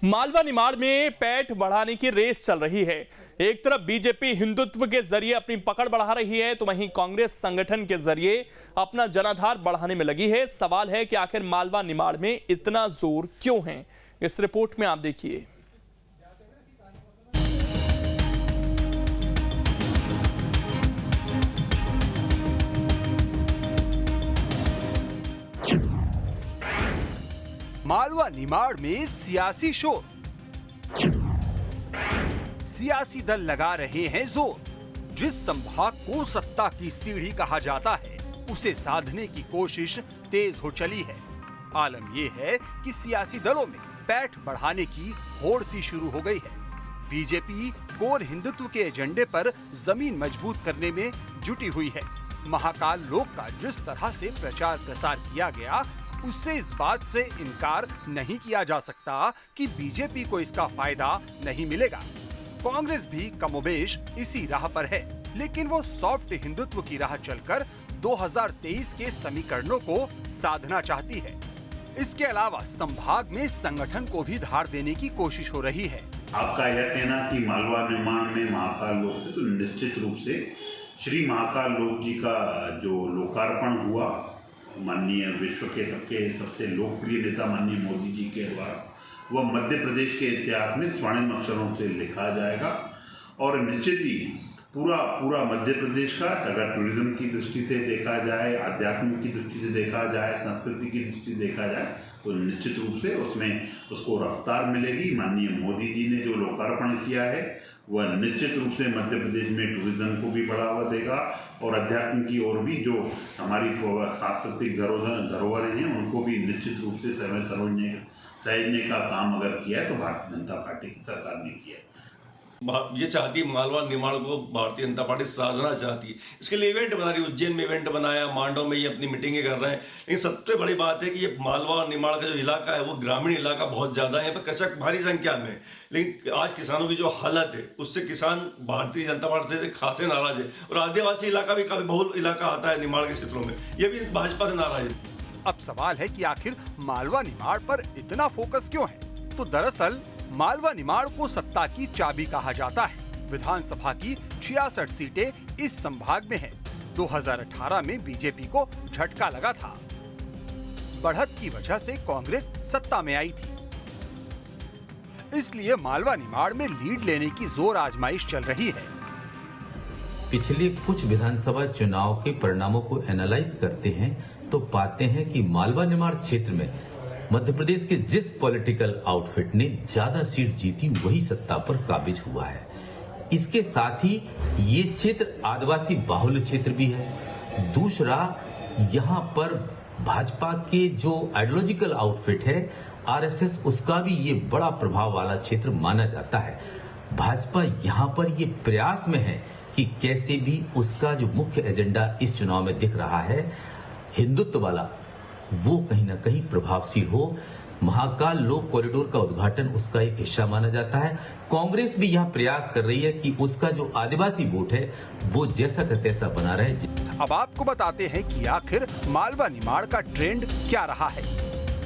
मालवा निमाड़ में पैठ बढ़ाने की रेस चल रही है। एक तरफ बीजेपी हिंदुत्व के जरिए अपनी पकड़ बढ़ा रही है, तो वहीं कांग्रेस संगठन के जरिए अपना जनाधार बढ़ाने में लगी है। सवाल है कि आखिर मालवा निमाड़ में इतना जोर क्यों है? इस रिपोर्ट में आप देखिए। मालवा निमाड़ में सियासी शोर, सियासी दल लगा रहे हैं जोर। जिस संभाग को सत्ता की सीढ़ी कहा जाता है, उसे साधने की कोशिश तेज हो चली है। आलम यह है कि सियासी दलों में पैठ बढ़ाने की होड़ सी शुरू हो गई है। बीजेपी कोर हिंदुत्व के एजेंडे पर जमीन मजबूत करने में जुटी हुई है। महाकाल लोक का जिस तरह से प्रचार प्रसार किया गया, उससे इस बात से इनकार नहीं किया जा सकता कि बीजेपी को इसका फायदा नहीं मिलेगा। कांग्रेस भी कमोबेश इसी राह पर है, लेकिन वो सॉफ्ट हिंदुत्व की राह चलकर 2023 के समीकरणों को साधना चाहती है। इसके अलावा संभाग में संगठन को भी धार देने की कोशिश हो रही है। आपका यह कहना कि मालवा निर्माण में महाकाल लोक से, तो निश्चित रूप से श्री महाकाल लोक जी का जो लोकार्पण हुआ माननीय विश्व के सबसे लोकप्रिय नेता माननीय मोदी जी के द्वारा, वह मध्य प्रदेश के इतिहास में स्वर्णिम अक्षरों से लिखा जाएगा। और निश्चित ही पूरा मध्य प्रदेश का, अगर टूरिज्म की दृष्टि से देखा जाए, आध्यात्म की दृष्टि से देखा जाए, संस्कृति की दृष्टि से देखा जाए, तो निश्चित रूप से उसमें उसको रफ्तार मिलेगी। माननीय मोदी जी ने जो लोकार्पण किया है, वह निश्चित रूप से मध्य प्रदेश में टूरिज्म को भी बढ़ावा देगा और अध्यात्म की ओर भी जो हमारी सांस्कृतिक धरोहरें हैं, उनको भी निश्चित रूप से सहेजने का काम अगर किया है तो भारतीय जनता पार्टी की सरकार ने किया है। ये चाहती है मालवा निमाड़ को भारतीय जनता पार्टी साधना चाहती है। इसके लिए इवेंट बना रही है। उज्जैन में इवेंट बनाया, मांडव में ये अपनी मीटिंगें कर रहे हैं। लेकिन सबसे बड़ी बात है कि ये मालवा निमाड़ का जो इलाका है, वो ग्रामीण इलाका बहुत ज़्यादा है। यहाँ पर कृषक भारी संख्या में, लेकिन आज किसानों की जो हालत है, उससे किसान भारतीय जनता पार्टी से खासे नाराज है। और आदिवासी इलाका भी काफी बहुल इलाका आता है निमाड़ के क्षेत्रों में, ये भी भाजपा से नाराज है। अब सवाल है कि आखिर मालवा निमाड़ पर इतना फोकस क्यों है? तो दरअसल मालवा निमाड़ को सत्ता की चाबी कहा जाता है। विधानसभा की 66 सीटें इस संभाग में हैं। 2018 में बीजेपी को झटका लगा था। बढ़त की वजह से कांग्रेस सत्ता में आई थी, इसलिए मालवा निमाड़ में लीड लेने की जोर आजमाइश चल रही है। पिछले कुछ विधानसभा चुनाव के परिणामों को एनालाइज करते हैं तो पाते हैं कि मालवा निमाड़ क्षेत्र में मध्य प्रदेश के जिस पॉलिटिकल आउटफिट ने ज्यादा सीट जीती, वही सत्ता पर काबिज हुआ है। इसके साथ ही ये क्षेत्र आदिवासी बाहुल्य क्षेत्र भी है। दूसरा, यहाँ पर भाजपा के जो आइडियोलॉजिकल आउटफिट है आरएसएस, उसका भी ये बड़ा प्रभाव वाला क्षेत्र माना जाता है। भाजपा यहाँ पर ये प्रयास में है कि कैसे भी उसका जो मुख्य एजेंडा इस चुनाव में दिख रहा है, हिंदुत्व वाला, वो कहीं ना कहीं प्रभावशील हो। महाकाल लोक कॉरिडोर का उद्घाटन उसका एक हिस्सा माना जाता है। कांग्रेस भी यहाँ प्रयास कर रही है कि उसका जो आदिवासी वोट है, वो जैसा का तैसा बना रहे। अब आपको बताते हैं कि आखिर मालवा निमाड़ का ट्रेंड क्या रहा है।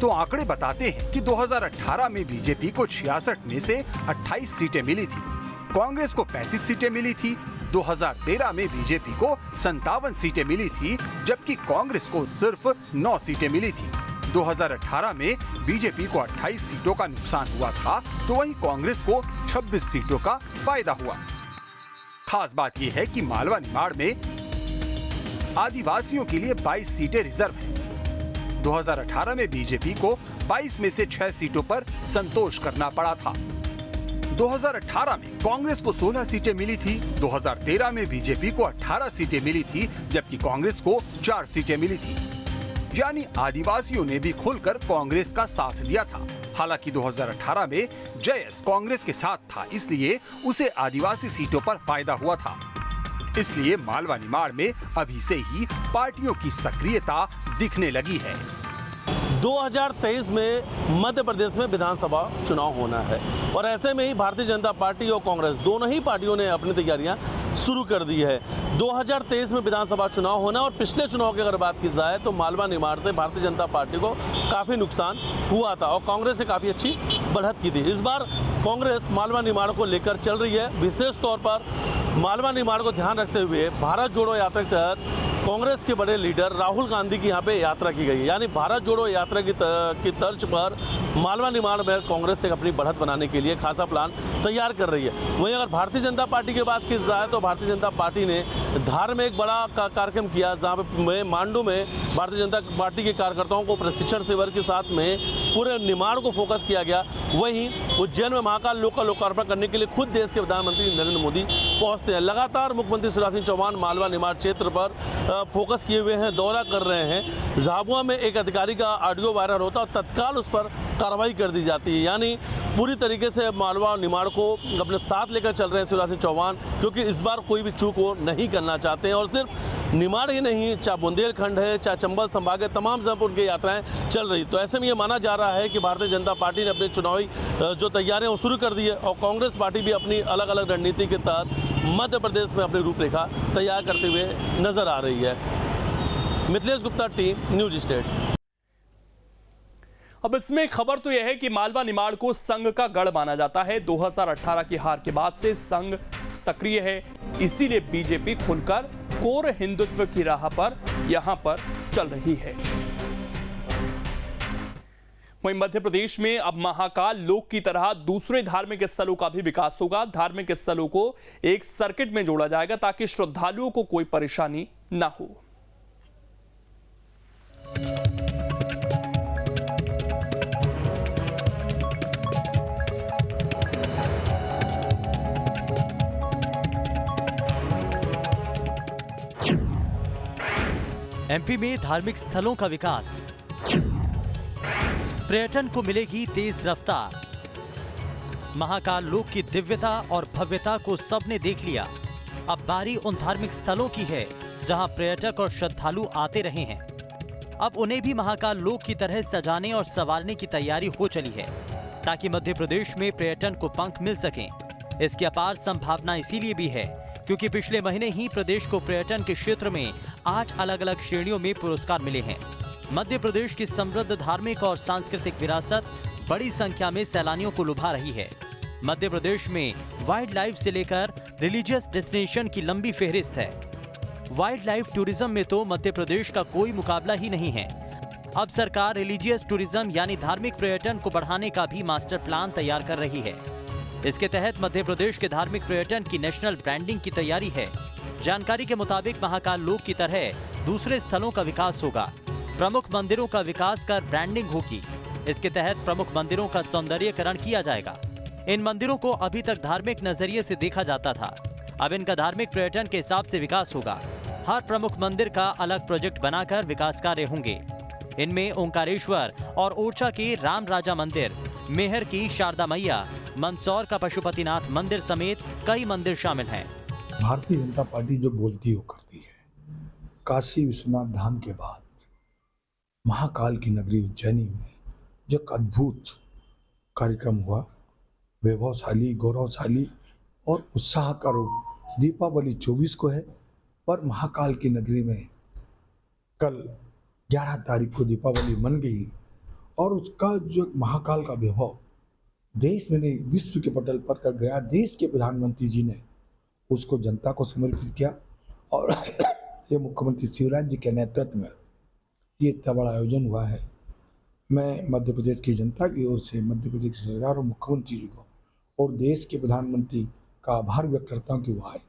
तो आंकड़े बताते हैं कि 2018 में बीजेपी को 66 में से 28 सीटें मिली थी, कांग्रेस को 35 सीटें मिली थी। 2013 में बीजेपी को 57 सीटें मिली थी, जबकि कांग्रेस को सिर्फ 9 सीटें मिली थी। 2018 में बीजेपी को 28 सीटों का नुकसान हुआ था, तो वहीं कांग्रेस को 26 सीटों का फायदा हुआ। खास बात यह है कि मालवा निमाड़ में आदिवासियों के लिए 22 सीटें रिजर्व हैं। 2018 में बीजेपी को 22 में से 6 सीटों पर संतोष करना पड़ा था। 2018 में कांग्रेस को 16 सीटें मिली थी। 2013 में बीजेपी को 18 सीटें मिली थी, जबकि कांग्रेस को 4 सीटें मिली थी। यानी आदिवासियों ने भी खुलकर कांग्रेस का साथ दिया था। हालांकि 2018 में जयस कांग्रेस के साथ था, इसलिए उसे आदिवासी सीटों पर फायदा हुआ था। इसलिए मालवा निमाड़ में अभी से ही पार्टियों की सक्रियता दिखने लगी है। 2023 में मध्य प्रदेश में विधानसभा चुनाव होना है और ऐसे में ही भारतीय जनता पार्टी और कांग्रेस दोनों ही पार्टियों ने अपनी तैयारियां शुरू कर दी है। 2023 में विधानसभा चुनाव होना और पिछले चुनाव की अगर बात की जाए तो मालवा निमाड़ से भारतीय जनता पार्टी को काफ़ी नुकसान हुआ था और कांग्रेस ने काफ़ी अच्छी बढ़त की थी। इस बार कांग्रेस मालवा निर्माण को लेकर चल रही है। विशेष तौर पर मालवा निर्माण को ध्यान रखते हुए भारत जोड़ो यात्रा के तहत कांग्रेस के बड़े लीडर राहुल गांधी की यहाँ पे यात्रा की गई है। यानी भारत जोड़ो यात्रा की तर्ज पर मालवा निर्माण में कांग्रेस से अपनी बढ़त बनाने के लिए खासा प्लान तैयार कर रही है। वहीं अगर भारतीय जनता पार्टी की बात की जाए तो भारतीय जनता पार्टी ने धार में एक बड़ा कार्यक्रम किया, जहाँ पे मांडू में भारतीय जनता पार्टी के कार्यकर्ताओं को प्रशिक्षण शिविर के साथ में पूरे निर्माण को फोकस किया गया। वहीं उज्जैन में महाकाल लोक का लोकार्पण करने के लिए खुद देश के प्रधानमंत्री नरेंद्र मोदी पहुंचते हैं। लगातार मुख्यमंत्री शिवराज सिंह चौहान मालवा निर्माण क्षेत्र पर फोकस किए हुए हैं, दौरा कर रहे हैं। झाबुआ में एक अधिकारी का ऑडियो वायरल होता है और तत्काल उस पर कार्रवाई कर दी जाती है। यानी पूरी तरीके से मालवा निर्माण को अपने साथ लेकर चल रहे हैं शिवराज सिंह चौहान, क्योंकि इस बार कोई भी चूक वो नहीं करना चाहते हैं। और सिर्फ निर्माण ही नहीं, चाहे बुंदेलखंड है, चाहे चंबल संभाग है, तमाम जगह पर उनकी यात्राएं चल रही। तो ऐसे में ये माना जा रहा है कि भारतीय जनता पार्टी ने अपनी चुनावी जो तैयारियां शुरू कर दी है और कांग्रेस पार्टी भी अपनी अलग अलग रणनीति के तहत मध्य प्रदेश में अपनी रूपरेखा तैयार करते हुए नजर आ रही है। Mithilesh Gupta, team news state. अब इसमें खबर तो यह है कि मालवा निमाड़ को संघ का गढ़ माना जाता है। 2018 की हार के बाद से संघ सक्रिय है, इसीलिए बीजेपी खुलकर कोर हिंदुत्व की राह पर यहां पर चल रही है। वहीं मध्य प्रदेश में अब महाकाल लोक की तरह दूसरे धार्मिक स्थलों का भी विकास होगा। धार्मिक स्थलों को एक सर्किट में जोड़ा जाएगा ताकि श्रद्धालुओं को कोई परेशानी ना हो। एमपी में धार्मिक स्थलों का विकास, पर्यटन को मिलेगी तेज रफ्तार। महाकाल लोक की दिव्यता और भव्यता को सबने देख लिया। अब बारी उन धार्मिक स्थलों की है जहां पर्यटक और श्रद्धालु आते रहे हैं। अब उन्हें भी महाकाल लोक की तरह सजाने और संवारने की तैयारी हो चली है ताकि मध्य प्रदेश में पर्यटन को पंख मिल सकें। इसकी अपार संभावना इसीलिए भी है क्योंकि पिछले महीने ही प्रदेश को पर्यटन के क्षेत्र में 8 अलग अलग श्रेणियों में पुरस्कार मिले हैं। मध्य प्रदेश की समृद्ध धार्मिक और सांस्कृतिक विरासत बड़ी संख्या में सैलानियों को लुभा रही है। मध्य प्रदेश में वाइल्ड लाइफ से लेकर रिलीजियस डेस्टिनेशन की लंबी फेहरिस्त है। वाइल्ड लाइफ टूरिज्म में तो मध्य प्रदेश का कोई मुकाबला ही नहीं है। अब सरकार रिलीजियस टूरिज्म यानी धार्मिक पर्यटन को बढ़ाने का भी मास्टर प्लान तैयार कर रही है। इसके तहत मध्य प्रदेश के धार्मिक पर्यटन की नेशनल ब्रांडिंग की तैयारी है। जानकारी के मुताबिक महाकाल लोक की तरह दूसरे स्थलों का विकास होगा। प्रमुख मंदिरों का विकास कर ब्रांडिंग होगी। इसके तहत प्रमुख मंदिरों का सौंदर्यीकरण किया जाएगा। इन मंदिरों को अभी तक धार्मिक नजरिए से देखा जाता था, अब इनका धार्मिक पर्यटन के हिसाब से विकास होगा। हर प्रमुख मंदिर का अलग प्रोजेक्ट बनाकर विकास कार्य होंगे। इनमें ओंकारेश्वर और ओरछा के राम राजा मंदिर, मेहर की शारदा मैया, मंदसौर का पशुपतिनाथ मंदिर समेत कई मंदिर शामिल हैं। भारतीय जनता पार्टी जो बोलती हो करती है। काशी विश्वनाथ धाम के बाद महाकाल की नगरी उज्जैनी में जो अद्भुत कार्यक्रम हुआ, वैभवशाली, गौरवशाली और उत्साह का रूप। दीपावली 24 को है, पर महाकाल की नगरी में कल 11 तारीख को दीपावली मन गई और उसका जो महाकाल का वैभव देश में नहीं विश्व के पटल पर कर गया। देश के प्रधानमंत्री जी ने उसको जनता को समर्पित किया और ये मुख्यमंत्री शिवराज जी के नेतृत्व में ये इतना बड़ा आयोजन हुआ है। मैं मध्य प्रदेश की जनता की ओर से मध्य प्रदेश की सरकार और मुख्यमंत्री जी को और देश के प्रधानमंत्री का आभार व्यक्त करता हूँ कि वो आए।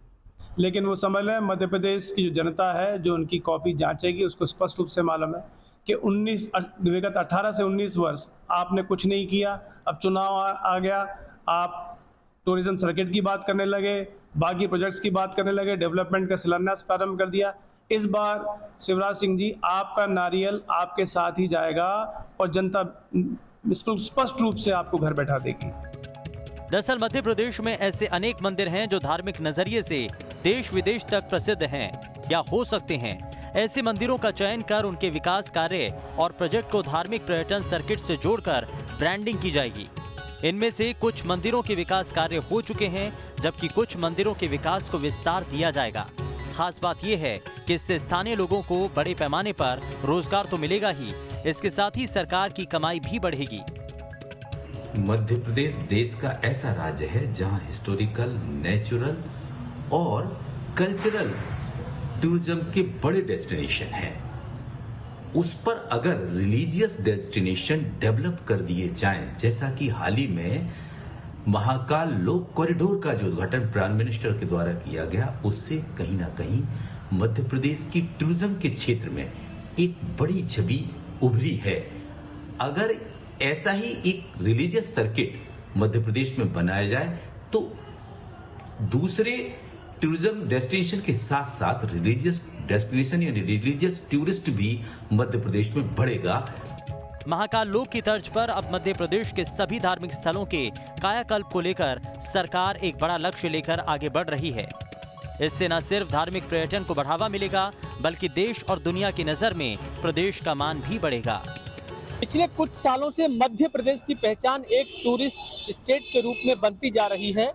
लेकिन वो समझ लें मध्य प्रदेश की जो जनता है जो उनकी कॉपी जांचेगी उसको स्पष्ट रूप से मालूम है कि विगत 18 से 19 वर्ष आपने कुछ नहीं किया। अब चुनाव आ गया, आप टूरिज्म सर्किट की बात करने लगे, बाकी प्रोजेक्ट्स की बात करने लगे, डेवलपमेंट का शिलान्यास प्रारंभ कर दिया। इस बार शिवराज सिंह जी आपका नारियल आपके साथ ही जाएगा और जनता स्पष्ट रूप से आपको घर बैठा देगी। दरअसल मध्य प्रदेश में ऐसे अनेक मंदिर हैं जो धार्मिक नजरिए से देश विदेश तक प्रसिद्ध हैं या हो सकते हैं। ऐसे मंदिरों का चयन कर उनके विकास कार्य और प्रोजेक्ट को धार्मिक पर्यटन सर्किट से जोड़कर ब्रांडिंग की जाएगी। इनमें से कुछ मंदिरों के विकास कार्य हो चुके हैं, जबकि कुछ मंदिरों के विकास को विस्तार दिया जाएगा। खास बात यह है कि इससे स्थानीय लोगों को बड़े पैमाने पर रोजगार तो मिलेगा ही, इसके साथ ही सरकार की कमाई भी बढ़ेगी। मध्य प्रदेश देश का ऐसा राज्य है जहां हिस्टोरिकल, नेचुरल और कल्चरल टूरिज्म के बड़े डेस्टिनेशन हैं। उस पर अगर रिलीजियस डेस्टिनेशन डेवलप कर दिए जाएं, जैसा कि हाल ही में महाकाल लोक कॉरिडोर का जो उद्घाटन प्राइम मिनिस्टर के द्वारा किया गया, उससे कहीं ना कहीं मध्य प्रदेश की टूरिज्म के क्षेत्र में एक बड़ी छवि उभरी है। अगर ऐसा ही एक रिलीजियस सर्किट मध्य प्रदेश में बनाया जाए तो दूसरे टूरिज्म डेस्टिनेशन के साथ साथ रिलीजियस डेस्टिनेशन यानी रिलीजियस टूरिस्ट भी मध्य प्रदेश में बढ़ेगा। महाकाल लोक की तर्ज पर अब मध्य प्रदेश के सभी धार्मिक स्थलों के कायाकल्प को लेकर सरकार एक बड़ा लक्ष्य लेकर आगे बढ़ रही है। इससे न सिर्फ धार्मिक पर्यटन को बढ़ावा मिलेगा, बल्कि देश और दुनिया की नजर में प्रदेश का मान भी बढ़ेगा। पिछले कुछ सालों से मध्य प्रदेश की पहचान एक टूरिस्ट स्टेट के रूप में बनती जा रही है।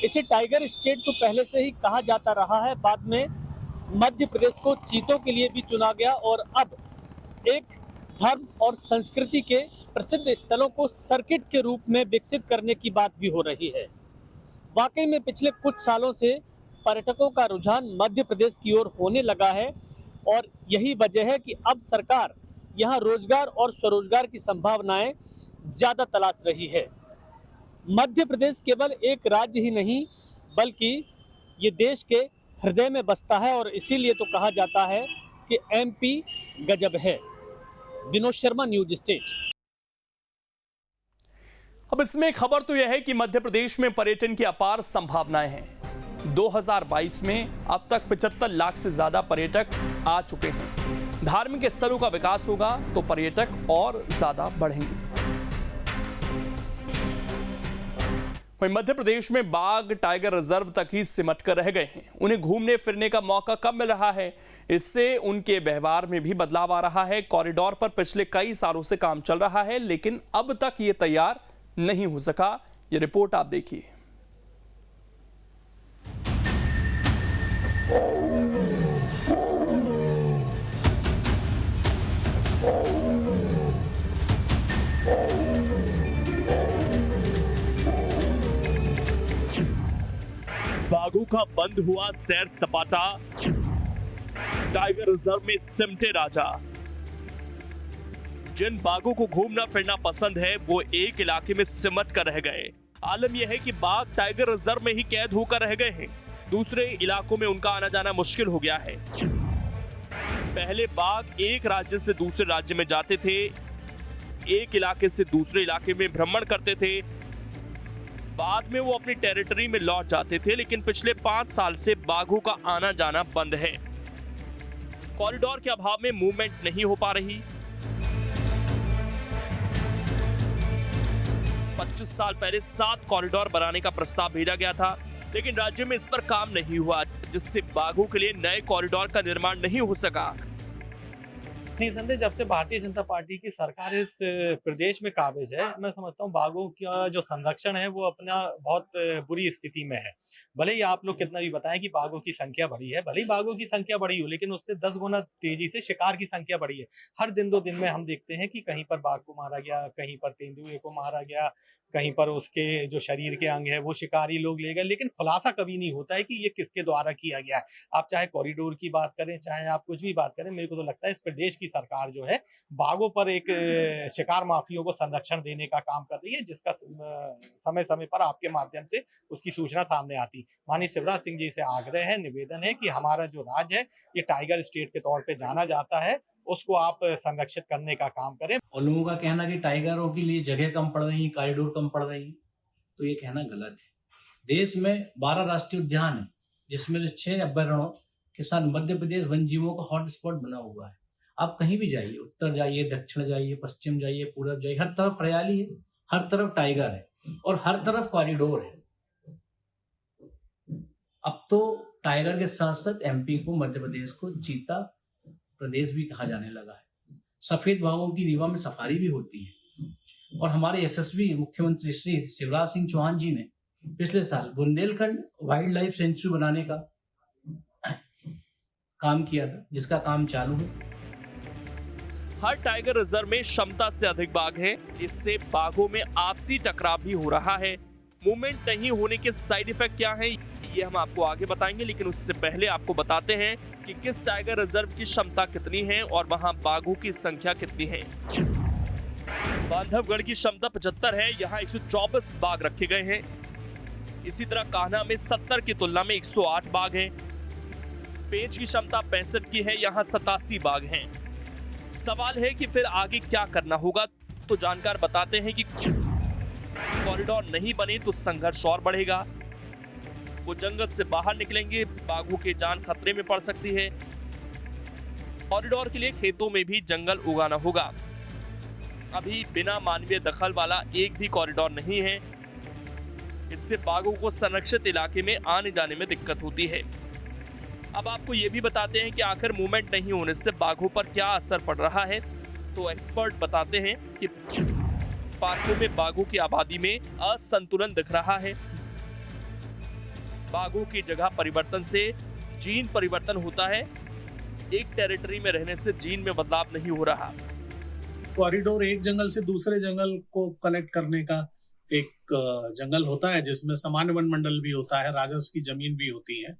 इसे टाइगर स्टेट तो पहले से ही कहा जाता रहा है। बाद में मध्य प्रदेश को चीतों के लिए भी चुना गया और अब एक धर्म और संस्कृति के प्रसिद्ध स्थलों को सर्किट के रूप में विकसित करने की बात भी हो रही है। वाकई में पिछले कुछ सालों से पर्यटकों का रुझान मध्य प्रदेश की ओर होने लगा है और यही वजह है कि अब सरकार यहाँ रोजगार और स्वरोजगार की संभावनाएं ज्यादा तलाश रही है। मध्य प्रदेश केवल एक राज्य ही नहीं, बल्कि ये देश के हृदय में बसता है और इसीलिए तो कहा जाता है कि एमपी गजब है। Vinod Sharma, news state. अब इसमें खबर तो यह है कि मध्य प्रदेश में पर्यटन की अपार संभावनाएं हैं। 2022 में अब तक 75 लाख से ज्यादा पर्यटक आ चुके हैं। धार्मिक स्थलों का विकास होगा तो पर्यटक और ज्यादा बढ़ेंगे। वहीं मध्य प्रदेश में बाघ टाइगर रिजर्व तक ही सिमट कर रह गए हैं। उन्हें घूमने फिरने का मौका कब मिल रहा है, इससे उनके व्यवहार में भी बदलाव आ रहा है। कॉरिडोर पर पिछले कई सालों से काम चल रहा है, लेकिन अब तक ये तैयार नहीं हो सका। ये रिपोर्ट आप देखिए। बाघों का बंद हुआ सैर सपाटा, टाइगर रिजर्व में सिमटे राजा। जिन बाघों को घूमना फिरना पसंद है वो एक इलाके में सिमट कर रह गए। आलम यह है कि बाघ टाइगर रिजर्व में ही कैद होकर रह गए हैं। दूसरे इलाकों में उनका आना जाना मुश्किल हो गया है। पहले बाघ एक राज्य से दूसरे राज्य में जाते थे, एक इलाके से दूसरे इलाके में भ्रमण करते थे, बाद में वो अपनी टेरिटरी में लौट जाते थे। लेकिन पिछले 5 साल से बाघों का आना जाना बंद है। कॉरिडोर के अभाव में मूवमेंट नहीं हो पा रही। 25 साल पहले 7 कॉरिडोर बनाने का प्रस्ताव भेजा गया था, लेकिन राज्य में इस पर काम नहीं हुआ, जिससे बाघों के लिए नए कॉरिडोर का निर्माण नहीं हो सका। निसंदेह जब से भारतीय जनता पार्टी की सरकार इस प्रदेश में काबिज है, मैं समझता हूँ बाघों का जो संरक्षण है वो अपना बहुत बुरी स्थिति में है। भले ही आप लोग कितना भी बताएं कि बाघों की संख्या बढ़ी है, भले ही बाघों की संख्या बढ़ी हो, लेकिन उससे 10 गुना तेजी से शिकार की संख्या बढ़ी है। हर दिन 2 दिन में हम देखते हैं कि कहीं पर बाघ को मारा गया, कहीं पर तेंदुए को मारा गया, कहीं पर उसके जो शरीर के अंग है वो शिकारी लोग ले गए, लेकिन खुलासा कभी नहीं होता है कि ये किसके द्वारा किया गया है। आप चाहे कॉरिडोर की बात करें, चाहे आप कुछ भी बात करें, मेरे को तो लगता है इस प्रदेश की सरकार जो है बाघों पर एक शिकार माफियों को संरक्षण देने का काम कर रही है, जिसका समय समय पर आपके माध्यम से उसकी सूचना सामने आती। माननीय शिवराज सिंह जी से आग्रह है, निवेदन है कि हमारा जो राज्य है ये टाइगर स्टेट के तौर पे जाना जाता है, उसको आप संरक्षित करने का काम करें। और लोगों का कहना कि टाइगरों के लिए जगह कम पड़ रही, कॉरिडोर कम पड़ रही, तो ये कहना गलत है। देश में 12 राष्ट्रीय उद्यान है, जिसमें से 6 अभयारण्यों के साथ मध्य प्रदेश वन जीवों का हॉटस्पॉट बना हुआ है। आप कहीं भी जाइए, उत्तर जाइए, दक्षिण जाइए, पश्चिम जाइए, पूरब जाइए, हर तरफ हरियाली है, हर तरफ टाइगर है और हर तरफ कॉरिडोर है। अब तो टाइगर के साथ साथ एमपी को, मध्य प्रदेश को चीता प्रदेश भी कहा जाने लगा है। सफेद बाघों की रीवा में सफारी भी होती है और हमारे यशस्वी मुख्यमंत्री श्री शिवराज सिंह चौहान जी ने पिछले साल बुंदेलखंड वाइल्ड लाइफ सेंचुरी बनाने का काम किया था, जिसका काम चालू है। हर टाइगर रिजर्व में क्षमता से अधिक बाघ हैं। इससे बाघों में आपसी टकराव भी हो रहा है। मूवमेंट नहीं होने के साइड इफेक्ट क्या हैं, ये हम आपको आगे बताएंगे, लेकिन उससे पहले आपको बताते हैं कि किस टाइगर रिजर्व की क्षमता कितनी है और वहां बाघों की संख्या कितनी है। बांधवगढ़ की क्षमता 75 है, यहाँ 124 बाघ रखे गए हैं। इसी तरह कान्हा में 70 की तुलना में 108 बाघ हैं। पेंच की क्षमता 65 की है, यहाँ 87 बाघ हैं। सवाल है कि फिर आगे क्या करना होगा, तो जानकार बताते हैं कि कॉरिडोर नहीं बने तो संघर्ष और बढ़ेगा। वो जंगल से बाहर निकलेंगे, बाघों की जान खतरे में पड़ सकती है। कॉरिडोर के लिए खेतों में भी जंगल उगाना होगा। अभी बिना मानवीय दखल वाला एक भी कॉरिडोर नहीं है। इससे बाघों को संरक्षित इलाके में आने जाने में दिक्कत होती है। अब आपको ये भी बताते हैं कि आखिर मूवमेंट नहीं होने से बाघों पर क्या असर पड़ रहा है। तो एक्सपर्ट बताते हैं कि पार्कों में बाघों की आबादी में असंतुलन दिख रहा है। बाघों की जगह परिवर्तन से जीन परिवर्तन होता है। एक टेरिटरी में रहने से जीन में बदलाव नहीं हो रहा। कॉरिडोर एक जंगल से दूसरे जंगल को कनेक्ट करने का एक जंगल होता है, जिसमें सामान्य वन मंडल भी होता है, राजस्व की जमीन भी होती है।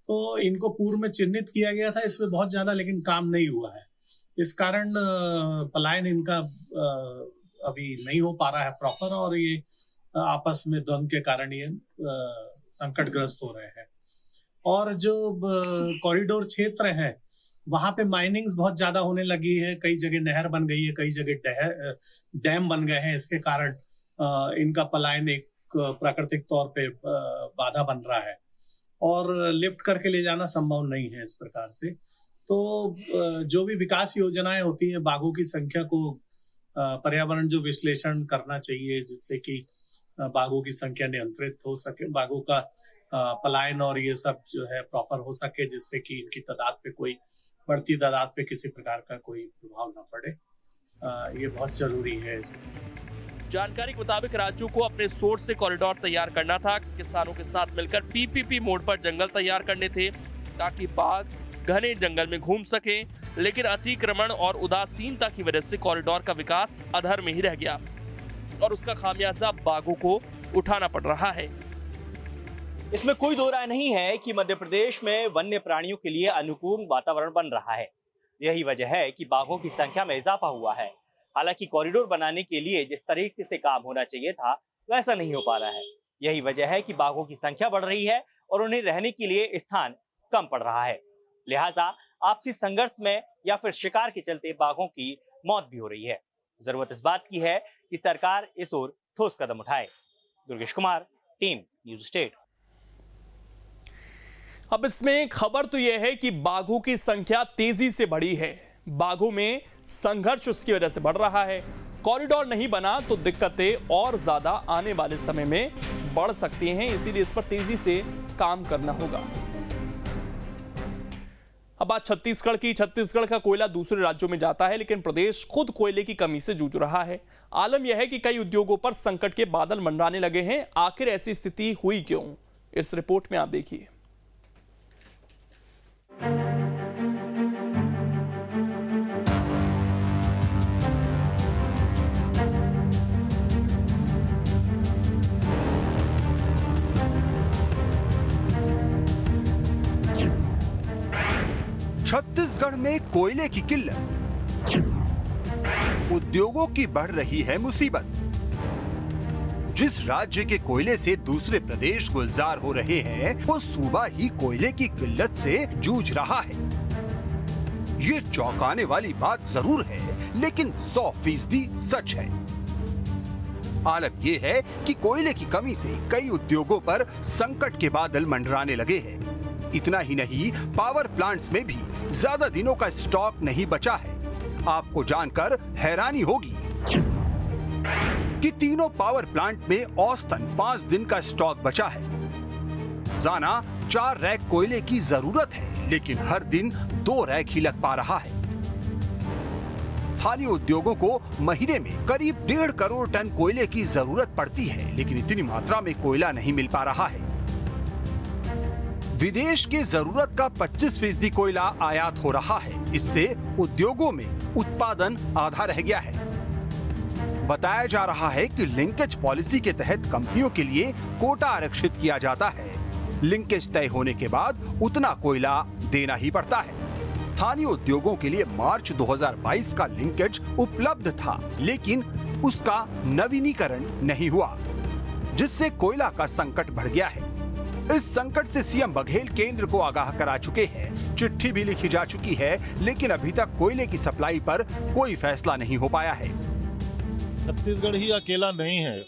तो इनको पूर्व में चिन्हित किया गया था इसमें बहुत ज्यादा, लेकिन काम नहीं हुआ है। इस कारण पलायन इनका अभी नहीं हो पा रहा है प्रॉपर, और ये आपस में द्वंद्व के कारण ये संकटग्रस्त हो रहे हैं। और जो कॉरिडोर क्षेत्र है वहां पे माइनिंग्स बहुत ज्यादा होने लगी है। कई जगह नहर बन गई है, कई जगह डैम बन गए हैं। इसके कारण इनका पलायन एक प्राकृतिक तौर पे बाधा बन रहा है, और लिफ्ट करके ले जाना संभव नहीं है इस प्रकार से। तो जो भी विकास योजनाएं होती हैं, बाघों की संख्या को पर्यावरण जो विश्लेषण करना चाहिए, जिससे कि बाघों की संख्या नियंत्रित हो सके, बाघों का पलायन और ये सब जो है प्रॉपर हो सके, जिससे कि इनकी तादाद पे कोई बढ़ती तादाद पे किसी प्रकार का कोई प्रभाव न पड़े। ये बहुत जरूरी है। जानकारी के मुताबिक राज्यों को अपने सोर्स से कॉरिडोर तैयार करना था। किसानों के साथ मिलकर पीपीपी मोड पर जंगल तैयार करने थे, ताकि बाघ घने जंगल में घूम सके। लेकिन अतिक्रमण और उदासीनता की वजह से कॉरिडोर का विकास अधर में ही रह गया, और उसका खामियाजा बाघों को उठाना पड़ रहा है। इसमें कोई दो राय नहीं है कि मध्य प्रदेश में वन्य प्राणियों के लिए अनुकूल वातावरण बन रहा है। यही वजह है कि बाघों की संख्या में इजाफा हुआ है। हालांकि कॉरिडोर बनाने के लिए जिस तरीके से काम होना चाहिए था, वैसा नहीं हो पा रहा है। यही वजह है कि बाघों की संख्या बढ़ रही है और उन्हें रहने के लिए स्थान कम पड़ रहा है। लिहाजा आपसी संघर्ष में या फिर शिकार के चलते बाघों की मौत भी हो रही है। जरूरत इस बात की है कि सरकार इस ओर ठोस कदम उठाए। Durgesh Kumar, team news state. अब इसमें खबर तो यह है कि बाघों की संख्या तेजी से बढ़ी है। बाघों में संघर्ष उसकी वजह से बढ़ रहा है। कॉरिडोर नहीं बना तो दिक्कतें और ज्यादा आने वाले समय में बढ़ सकती हैं, इसीलिए इस पर तेजी से काम करना होगा। अब बात छत्तीसगढ़ की। छत्तीसगढ़ का कोयला दूसरे राज्यों में जाता है, लेकिन प्रदेश खुद कोयले की कमी से जूझ रहा है। आलम यह है कि कई उद्योगों पर संकट के बादल मंडराने लगे हैं। आखिर ऐसी स्थिति हुई क्यों, इस रिपोर्ट में आप देखिए। छत्तीसगढ़ में कोयले की किल्लत, उद्योगों की बढ़ रही है मुसीबत। जिस राज्य के कोयले से दूसरे प्रदेश गुलजार हो रहे हैं, वो सूबा ही कोयले की किल्लत से जूझ रहा है। ये चौंकाने वाली बात जरूर है, लेकिन 100% सच है। हालत ये है कि कोयले की कमी से कई उद्योगों पर संकट के बादल मंडराने लगे हैं। इतना ही नहीं, पावर प्लांट्स में भी ज्यादा दिनों का स्टॉक नहीं बचा है। आपको जानकर हैरानी होगी कि तीनों पावर प्लांट में औसतन 5 दिन का स्टॉक बचा है। रोजाना 4 रैक कोयले की जरूरत है, लेकिन हर दिन 2 रैक ही लग पा रहा है। स्थानीय उद्योगों को महीने में करीब 1.5 करोड़ टन कोयले की जरूरत पड़ती है, लेकिन इतनी मात्रा में कोयला नहीं मिल पा रहा है। विदेश की जरूरत का 25% कोयला आयात हो रहा है। इससे उद्योगों में उत्पादन आधा रह गया है। बताया जा रहा है कि लिंकेज पॉलिसी के तहत कंपनियों के लिए कोटा आरक्षित किया जाता है। लिंकेज तय होने के बाद उतना कोयला देना ही पड़ता है। स्थानीय उद्योगों के लिए मार्च 2022 का लिंकेज उपलब्ध था, लेकिन उसका नवीनीकरण नहीं हुआ, जिससे कोयला का संकट बढ़ गया है। इस संकट से सीएम बघेल केंद्र को आगाह करा चुके हैं। चिट्ठी भी लिखी जा चुकी है, लेकिन अभी तक कोयले की सप्लाई पर कोई फैसला नहीं हो पाया है। छत्तीसगढ़ ही अकेला नहीं है।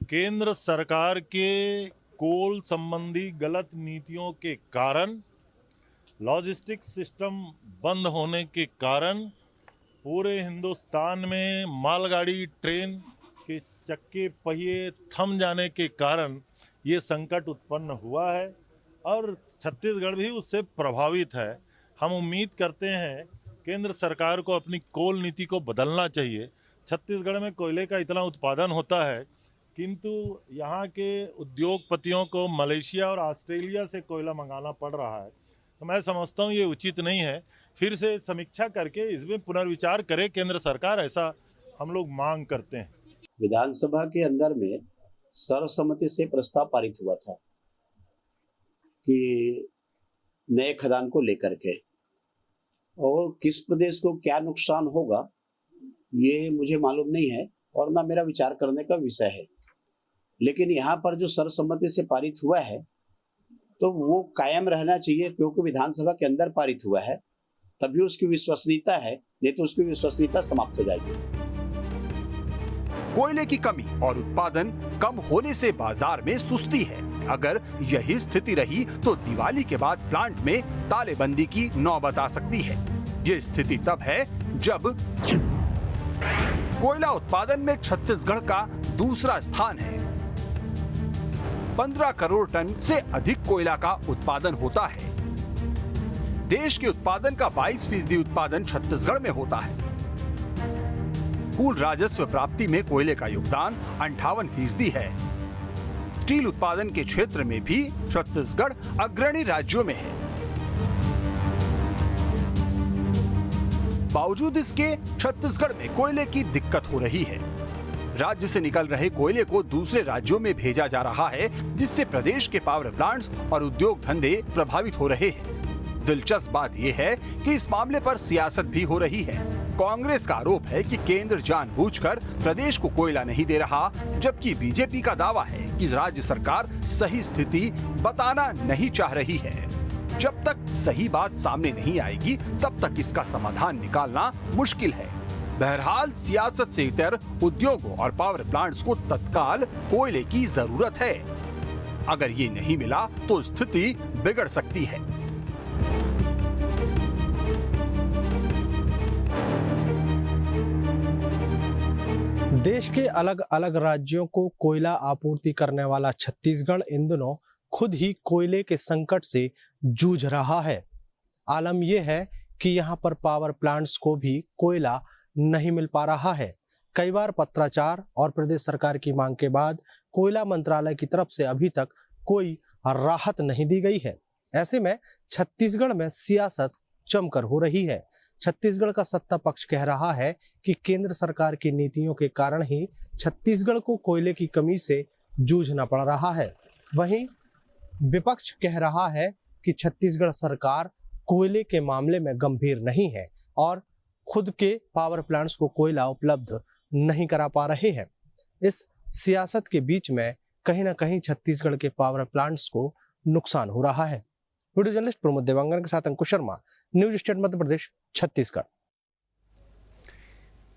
केंद्र सरकार के कोल संबंधी गलत नीतियों के कारण, लॉजिस्टिक सिस्टम बंद होने के कारण पूरे हिंदुस्तान में मालगाड़ी, ट्रेन के चक्के पहिए थम जाने के कारण ये संकट उत्पन्न हुआ है और छत्तीसगढ़ भी उससे प्रभावित है। हम उम्मीद करते हैं केंद्र सरकार को अपनी कोल नीति को बदलना चाहिए। छत्तीसगढ़ में कोयले का इतना उत्पादन होता है, किंतु यहाँ के उद्योगपतियों को मलेशिया और ऑस्ट्रेलिया से कोयला मंगाना पड़ रहा है। तो मैं समझता हूँ ये उचित नहीं है। फिर से समीक्षा करके इसमें पुनर्विचार करे केंद्र सरकार, ऐसा हम लोग मांग करते हैं। विधानसभा के अंदर में सर्वसम्मति से प्रस्ताव पारित हुआ था कि नए खदान को लेकर के, और किस प्रदेश को क्या नुकसान होगा ये मुझे मालूम नहीं है और ना मेरा विचार करने का विषय है। लेकिन यहाँ पर जो सर्वसम्मति से पारित हुआ है तो वो कायम रहना चाहिए, क्योंकि विधानसभा के अंदर पारित हुआ है, तभी उसकी विश्वसनीयता है, नहीं तो उसकी विश्वसनीयता समाप्त हो जाएगी। कोयले की कमी और उत्पादन कम होने से बाजार में सुस्ती है। अगर यही स्थिति रही तो दिवाली के बाद प्लांट में तालेबंदी की नौबत आ सकती है। ये स्थिति तब है जब कोयला उत्पादन में छत्तीसगढ़ का दूसरा स्थान है। 15 करोड़ टन से अधिक कोयला का उत्पादन होता है। देश के उत्पादन का 22% उत्पादन छत्तीसगढ़ में होता है। कुल राजस्व प्राप्ति में कोयले का योगदान 58% है। स्टील उत्पादन के क्षेत्र में भी छत्तीसगढ़ अग्रणी राज्यों में है। बावजूद इसके छत्तीसगढ़ में कोयले की दिक्कत हो रही है। राज्य से निकल रहे कोयले को दूसरे राज्यों में भेजा जा रहा है, जिससे प्रदेश के पावर प्लांट्स और उद्योग धंधे प्रभावित हो रहे हैं। दिलचस्प बात यह है कि इस मामले पर सियासत भी हो रही है। कांग्रेस का आरोप है कि केंद्र जानबूझकर प्रदेश को कोयला नहीं दे रहा, जबकि बीजेपी का दावा है कि राज्य सरकार सही स्थिति बताना नहीं चाह रही है। जब तक सही बात सामने नहीं आएगी, तब तक इसका समाधान निकालना मुश्किल है। बहरहाल सियासत से इतर उद्योगों और पावर प्लांट्स को तत्काल कोयले की जरूरत है। अगर ये नहीं मिला तो स्थिति बिगड़ सकती है। देश के अलग अलग राज्यों को कोयला आपूर्ति करने वाला छत्तीसगढ़ इन दिनों खुद ही कोयले के संकट से जूझ रहा है। आलम यह है कि यहाँ पर पावर प्लांट्स को भी कोयला नहीं मिल पा रहा है। कई बार पत्राचार और प्रदेश सरकार की मांग के बाद कोयला मंत्रालय की तरफ से अभी तक कोई राहत नहीं दी गई है। ऐसे में छत्तीसगढ़ में सियासत जमकर हो रही है। छत्तीसगढ़ का सत्ता पक्ष कह रहा है कि केंद्र सरकार की नीतियों के कारण ही छत्तीसगढ़ को कोयले की कमी से जूझना पड़ रहा है। वहीं विपक्ष कह रहा है कि छत्तीसगढ़ सरकार कोयले के मामले में गंभीर नहीं है और खुद के पावर प्लांट्स को कोयला उपलब्ध नहीं करा पा रहे हैं। इस सियासत के बीच में कहीं ना कहीं छत्तीसगढ़ के पावर प्लांट्स को नुकसान हो रहा है। वीडियो जर्नलिस्ट प्रमोद देवांगन के साथ अंकुश शर्मा, न्यूज स्टेट मध्य प्रदेश, छत्तीसगढ़।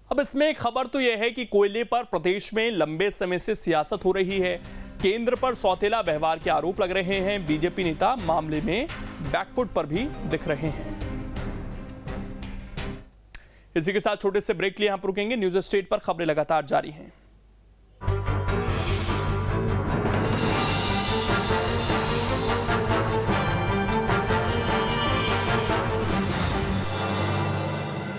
अब इसमें एक खबर तो यह है कि कोयले पर प्रदेश में लंबे समय से सियासत हो रही है। केंद्र पर सौतेला व्यवहार के आरोप लग रहे हैं। बीजेपी नेता मामले में बैकफुट पर भी दिख रहे हैं। इसी के साथ छोटे से ब्रेक लिए यहां पर रुकेंगे। न्यूज स्टेट पर खबरें लगातार जारी हैं।